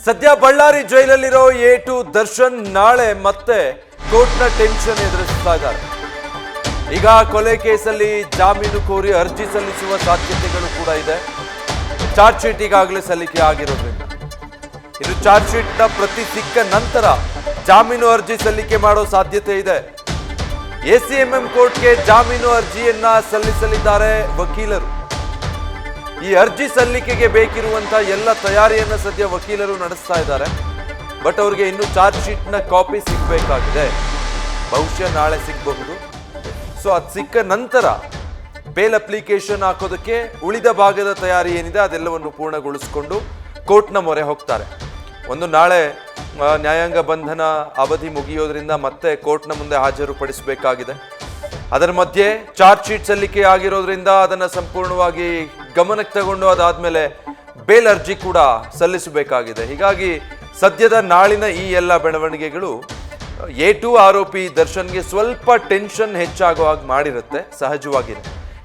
ಸದ್ಯ ಬಳ್ಳಾರಿ ಜೈಲಲ್ಲಿರೋ A2 ದರ್ಶನ್ ನಾಳೆ ಮತ್ತೆ ಕೋರ್ಟ್ನ ಟೆನ್ಷನ್ ಎದುರಿಸ್ತಾ ಇದ್ದಾರೆ. ಈಗ ಕೊಲೆ ಕೇಸಲ್ಲಿ ಜಾಮೀನು ಕೋರಿ ಅರ್ಜಿ ಸಲ್ಲಿಸುವ ಸಾಧ್ಯತೆಗಳು ಕೂಡ ಇದೆ. ಚಾರ್ಜ್ ಶೀಟ್ ಈಗಾಗಲೇ ಸಲ್ಲಿಕೆ ಆಗಿರೋದ್ರಿಂದ ಇದು ಚಾರ್ಜ್ ಶೀಟ್ನ ಪ್ರತಿ ಸಿಕ್ಕ ನಂತರ ಜಾಮೀನು ಅರ್ಜಿ ಸಲ್ಲಿಕೆ ಮಾಡೋ ಸಾಧ್ಯತೆ ಇದೆ. ACMM ಕೋರ್ಟ್ಗೆ ಜಾಮೀನು ಅರ್ಜಿಯನ್ನ ಸಲ್ಲಿಸಲಿದ್ದಾರೆ ವಕೀಲರು. ಈ ಅರ್ಜಿ ಸಲ್ಲಿಕೆಗೆ ಬೇಕಿರುವಂತಹ ಎಲ್ಲ ತಯಾರಿಯನ್ನ ಸದ್ಯ ವಕೀಲರು ನಡೆಸ್ತಾ ಇದ್ದಾರೆ. ಬಟ್ ಅವರಿಗೆ ಇನ್ನು ಚಾರ್ಜ್ ಶೀಟ್ನ ಕಾಪಿ ಸಿಗಬೇಕಾಗಿದೆ. ಬಹುಶಃ ನಾಳೆ ಸಿಗಬಹುದು. ಸೊ ಅದು ಸಿಕ್ಕ ನಂತರ ಬೇಲ್ ಅಪ್ಲಿಕೇಶನ್ ಹಾಕೋದಕ್ಕೆ ಉಳಿದ ಭಾಗದ ತಯಾರಿ ಏನಿದೆ ಅದೆಲ್ಲವನ್ನು ಪೂರ್ಣಗೊಳಿಸಿಕೊಂಡು ಕೋರ್ಟ್ನ ಮೊರೆ ಹೋಗ್ತಾರೆ. ಒಂದು ನಾಳೆ ನ್ಯಾಯಾಂಗ ಬಂಧನ ಅವಧಿ ಮುಗಿಯೋದ್ರಿಂದ ಮತ್ತೆ ಕೋರ್ಟ್ನ ಮುಂದೆ ಹಾಜರುಪಡಿಸಬೇಕಾಗಿದೆ. ಅದರ ಮಧ್ಯೆ ಚಾರ್ಜ್ ಶೀಟ್ ಸಲ್ಲಿಕೆ ಆಗಿರೋದ್ರಿಂದ ಅದನ್ನು ಸಂಪೂರ್ಣವಾಗಿ ಗಮನಕ್ಕೆ ತಗೊಂಡು ಅದಾದ್ಮೇಲೆ ಬೇಲ್ ಅರ್ಜಿ ಕೂಡ ಸಲ್ಲಿಸಬೇಕಾಗಿದೆ. ಹೀಗಾಗಿ ಸದ್ಯದ ನಾಳಿನ ಈ ಎಲ್ಲ ಬೆಳವಣಿಗೆಗಳು A2 ಆರೋಪಿ ದರ್ಶನ್ಗೆ ಸ್ವಲ್ಪ ಟೆನ್ಷನ್ ಹೆಚ್ಚಾಗೋ ಹಾಗೆ ಮಾಡಿರುತ್ತೆ ಸಹಜವಾಗಿದೆ.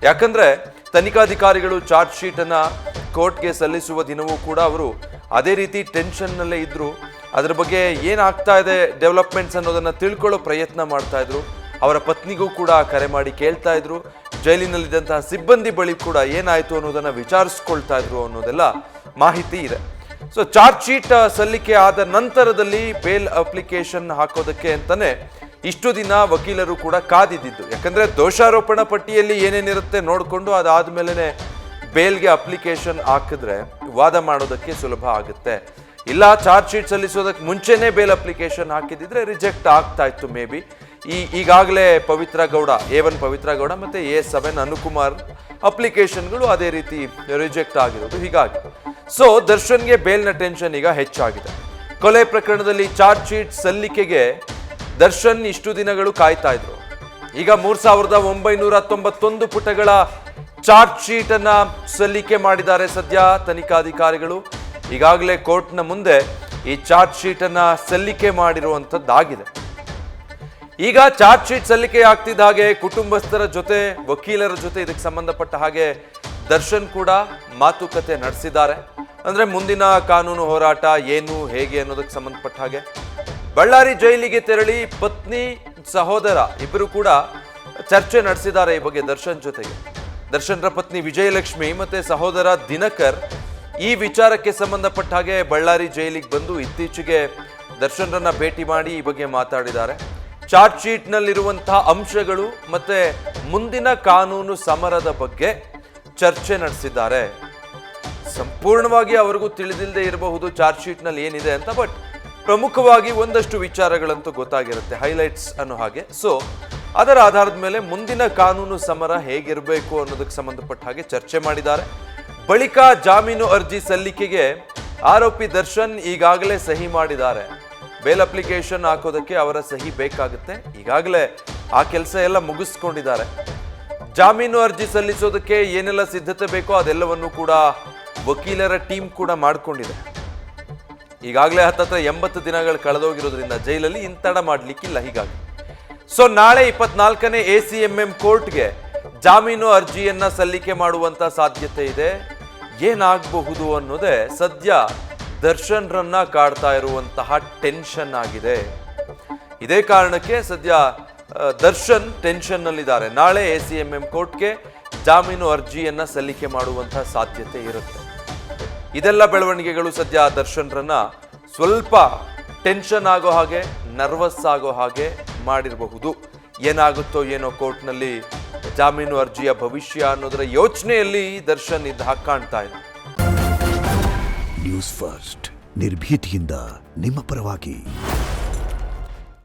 ಯಾಕಂದ್ರೆ ತನಿಖಾಧಿಕಾರಿಗಳು ಚಾರ್ಜ್ ಶೀಟ್ ಅನ್ನ ಕೋರ್ಟ್ಗೆ ಸಲ್ಲಿಸುವ ದಿನವೂ ಕೂಡ ಅವರು ಅದೇ ರೀತಿ ಟೆನ್ಷನ್ನಲ್ಲೇ ಇದ್ರು. ಅದ್ರ ಬಗ್ಗೆ ಏನಾಗ್ತಾ ಇದೆ ಡೆವಲಪ್ಮೆಂಟ್ಸ್ ಅನ್ನೋದನ್ನ ತಿಳ್ಕೊಳ್ಳೋ ಪ್ರಯತ್ನ ಮಾಡ್ತಾ ಇದ್ರು. ಅವರ ಪತ್ನಿಗೂ ಕೂಡ ಕರೆ ಮಾಡಿ ಕೇಳ್ತಾ ಇದ್ರು. ಜೈಲಿನಲ್ಲಿದ್ದಂತಹ ಸಿಬ್ಬಂದಿ ಬಳಿ ಕೂಡ ಏನಾಯ್ತು ಅನ್ನೋದನ್ನ ವಿಚಾರಿಸ್ಕೊಳ್ತಾ ಇದ್ರು ಅನ್ನೋದೆಲ್ಲ ಮಾಹಿತಿ ಇದೆ. ಸೊ ಚಾರ್ಜ್ ಶೀಟ್ ಸಲ್ಲಿಕೆ ಆದ ನಂತರದಲ್ಲಿ ಬೇಲ್ ಅಪ್ಲಿಕೇಶನ್ ಹಾಕೋದಕ್ಕೆ ಅಂತಾನೆ ಇಷ್ಟು ದಿನ ವಕೀಲರು ಕೂಡ ಕಾದಿದ್ದು. ಯಾಕಂದ್ರೆ ದೋಷಾರೋಪಣಾ ಪಟ್ಟಿಯಲ್ಲಿ ಏನೇನಿರುತ್ತೆ ನೋಡಿಕೊಂಡು ಅದಾದ್ಮೇಲೆ ಬೇಲ್ಗೆ ಅಪ್ಲಿಕೇಶನ್ ಹಾಕಿದ್ರೆ ವಾದ ಮಾಡೋದಕ್ಕೆ ಸುಲಭ ಆಗುತ್ತೆ. ಇಲ್ಲ ಚಾರ್ಜ್ ಶೀಟ್ ಸಲ್ಲಿಸೋದಕ್ಕೆ ಮುಂಚೆನೇ ಬೇಲ್ ಅಪ್ಲಿಕೇಶನ್ ಹಾಕಿದಿದ್ರೆ ರಿಜೆಕ್ಟ್ ಆಗ್ತಾ ಇತ್ತು ಮೇ ಬಿ. ಈಗಾಗಲೇ ಪವಿತ್ರ ಗೌಡ A1 ಪವಿತ್ರ ಗೌಡ ಮತ್ತೆ A7 ಅನುಕುಮಾರ್ ಅಪ್ಲಿಕೇಶನ್ಗಳು ಅದೇ ರೀತಿ ರಿಜೆಕ್ಟ್ ಆಗಿರೋದು. ಹೀಗಾಗಿ ಸೊ ದರ್ಶನ್ಗೆ ಬೇಲ್ನ ಟೆನ್ಷನ್ ಈಗ ಹೆಚ್ಚಾಗಿದೆ. ಕೊಲೆ ಪ್ರಕರಣದಲ್ಲಿ ಚಾರ್ಜ್ ಶೀಟ್ ಸಲ್ಲಿಕೆಗೆ ದರ್ಶನ್ ಇಷ್ಟು ದಿನಗಳು ಕಾಯ್ತಾ ಇದ್ರು. ಈಗ 3991 ಪುಟಗಳ ಚಾರ್ಜ್ ಶೀಟ್ ಅನ್ನ ಸಲ್ಲಿಕೆ ಮಾಡಿದ್ದಾರೆ ಸದ್ಯ ತನಿಖಾಧಿಕಾರಿಗಳು. ಈಗಾಗಲೇ ಕೋರ್ಟ್ನ ಮುಂದೆ ಈ ಚಾರ್ಜ್ ಶೀಟ್ ಅನ್ನ ಸಲ್ಲಿಕೆ ಮಾಡಿರುವಂತದ್ದಾಗಿದೆ. ಈಗ ಚಾರ್ಜ್ ಶೀಟ್ ಸಲ್ಲಿಕೆ ಆಗ್ತಿದ್ದ ಹಾಗೆ ಕುಟುಂಬಸ್ಥರ ಜೊತೆ ವಕೀಲರ ಜೊತೆ ಇದಕ್ಕೆ ಸಂಬಂಧಪಟ್ಟ ಹಾಗೆ ದರ್ಶನ್ ಕೂಡ ಮಾತುಕತೆ ನಡೆಸಿದ್ದಾರೆ. ಅಂದ್ರೆ ಮುಂದಿನ ಕಾನೂನು ಹೋರಾಟ ಏನು ಹೇಗೆ ಅನ್ನೋದಕ್ಕೆ ಸಂಬಂಧಪಟ್ಟ ಹಾಗೆ ಬಳ್ಳಾರಿ ಜೈಲಿಗೆ ತೆರಳಿ ಪತ್ನಿ ಸಹೋದರ ಇಬ್ಬರು ಕೂಡ ಚರ್ಚೆ ನಡೆಸಿದ್ದಾರೆ ಈ ಬಗ್ಗೆ ದರ್ಶನ್ ಜೊತೆಗೆ. ದರ್ಶನ್ರ ಪತ್ನಿ ವಿಜಯಲಕ್ಷ್ಮಿ ಮತ್ತೆ ಸಹೋದರ ದಿನಕರ್ ಈ ವಿಚಾರಕ್ಕೆ ಸಂಬಂಧಪಟ್ಟ ಹಾಗೆ ಬಳ್ಳಾರಿ ಜೈಲಿಗೆ ಬಂದು ಇತ್ತೀಚೆಗೆ ದರ್ಶನ್ರನ್ನ ಭೇಟಿ ಮಾಡಿ ಈ ಬಗ್ಗೆ ಮಾತಾಡಿದ್ದಾರೆ. ಚಾರ್ಜ್ ಶೀಟ್ ನಲ್ಲಿರುವಂತಹ ಅಂಶಗಳು ಮತ್ತೆ ಮುಂದಿನ ಕಾನೂನು ಸಮರದ ಬಗ್ಗೆ ಚರ್ಚೆ ನಡೆಸಿದ್ದಾರೆ. ಸಂಪೂರ್ಣವಾಗಿ ಅವರಿಗೂ ತಿಳಿದಿಲ್ಲದೆ ಇರಬಹುದು ಚಾರ್ಜ್ ಶೀಟ್ ನಲ್ಲಿ ಏನಿದೆ ಅಂತ, ಬಟ್ ಪ್ರಮುಖವಾಗಿ ಒಂದಷ್ಟು ವಿಚಾರಗಳಂತೂ ಗೊತ್ತಾಗಿರುತ್ತೆ, ಹೈಲೈಟ್ಸ್ ಅನ್ನೋ ಹಾಗೆ. ಸೊ ಅದರ ಆಧಾರದ ಮೇಲೆ ಮುಂದಿನ ಕಾನೂನು ಸಮರ ಹೇಗಿರಬೇಕು ಅನ್ನೋದಕ್ಕೆ ಸಂಬಂಧಪಟ್ಟ ಹಾಗೆ ಚರ್ಚೆ ಮಾಡಿದ್ದಾರೆ. ಬಳಿಕ ಜಾಮೀನು ಅರ್ಜಿ ಸಲ್ಲಿಕೆಗೆ ಆರೋಪಿ ದರ್ಶನ್ ಈಗಾಗಲೇ ಸಹಿ ಮಾಡಿದ್ದಾರೆ. ಬೇಲ್ ಅಪ್ಲಿಕೇಶನ್ ಹಾಕೋದಕ್ಕೆ ಅವರ ಸಹಿ ಬೇಕಾಗುತ್ತೆ. ಈಗಾಗಲೇ ಆ ಕೆಲಸ ಎಲ್ಲ ಮುಗಿಸ್ಕೊಂಡಿದ್ದಾರೆ. ಜಾಮೀನು ಅರ್ಜಿ ಸಲ್ಲಿಸೋದಕ್ಕೆ ಏನೆಲ್ಲ ಸಿದ್ಧತೆ ಬೇಕೋ ಅದೆಲ್ಲವನ್ನು ಕೂಡ ವಕೀಲರ ಟೀಮ್ ಕೂಡ ಮಾಡಿಕೊಂಡಿದೆ. ಈಗಾಗಲೇ ಹತ್ತತ್ರ 80 ದಿನಗಳು ಕಳೆದೋಗಿರೋದ್ರಿಂದ ಜೈಲಲ್ಲಿ ತಡ ಮಾಡ್ಲಿಕ್ಕಿಲ್ಲ. ಹೀಗಾಗಿ ಸೊ ನಾಳೆ 24ನೇ ACMM ಕೋರ್ಟ್ಗೆ ಜಾಮೀನು ಅರ್ಜಿಯನ್ನ ಸಲ್ಲಿಕೆ ಮಾಡುವಂತ ಸಾಧ್ಯತೆ ಇದೆ. ಏನಾಗಬಹುದು ಅನ್ನೋದೇ ಸದ್ಯ ದರ್ಶನ್ರನ್ನ ಕಾಡ್ತಾ ಇರುವಂತಹ ಟೆನ್ಷನ್ ಆಗಿದೆ. ಇದೇ ಕಾರಣಕ್ಕೆ ಸದ್ಯ ದರ್ಶನ್ ಟೆನ್ಷನ್ ನಲ್ಲಿದ್ದಾರೆ. ನಾಳೆ ACMM ಕೋರ್ಟ್ಗೆ ಜಾಮೀನು ಅರ್ಜಿಯನ್ನ ಸಲ್ಲಿಕೆ ಮಾಡುವಂತಹ ಸಾಧ್ಯತೆ ಇರುತ್ತೆ. ಇದೆಲ್ಲ ಬೆಳವಣಿಗೆಗಳು ಸದ್ಯ ದರ್ಶನ್ರನ್ನ ಸ್ವಲ್ಪ ಟೆನ್ಷನ್ ಆಗೋ ಹಾಗೆ, ನರ್ವಸ್ ಆಗೋ ಹಾಗೆ ಮಾಡಿರಬಹುದು. ಏನಾಗುತ್ತೋ ಏನೋ ಕೋರ್ಟ್ನಲ್ಲಿ ಜಾಮೀನು ಅರ್ಜಿಯ ಭವಿಷ್ಯ ಅನ್ನೋದರ ಯೋಚನೆಯಲ್ಲಿ ದರ್ಶನ್ ಇದ್ದ ಹಾಗೆ ಕಾಣ್ತಾ ಇದೆ. ನ್ಯೂಸ್ ಫಸ್ಟ್ ನಿರ್ಭೀತಿಯಿಂದ ನಿಮ್ಮ ಪರವಾಗಿ.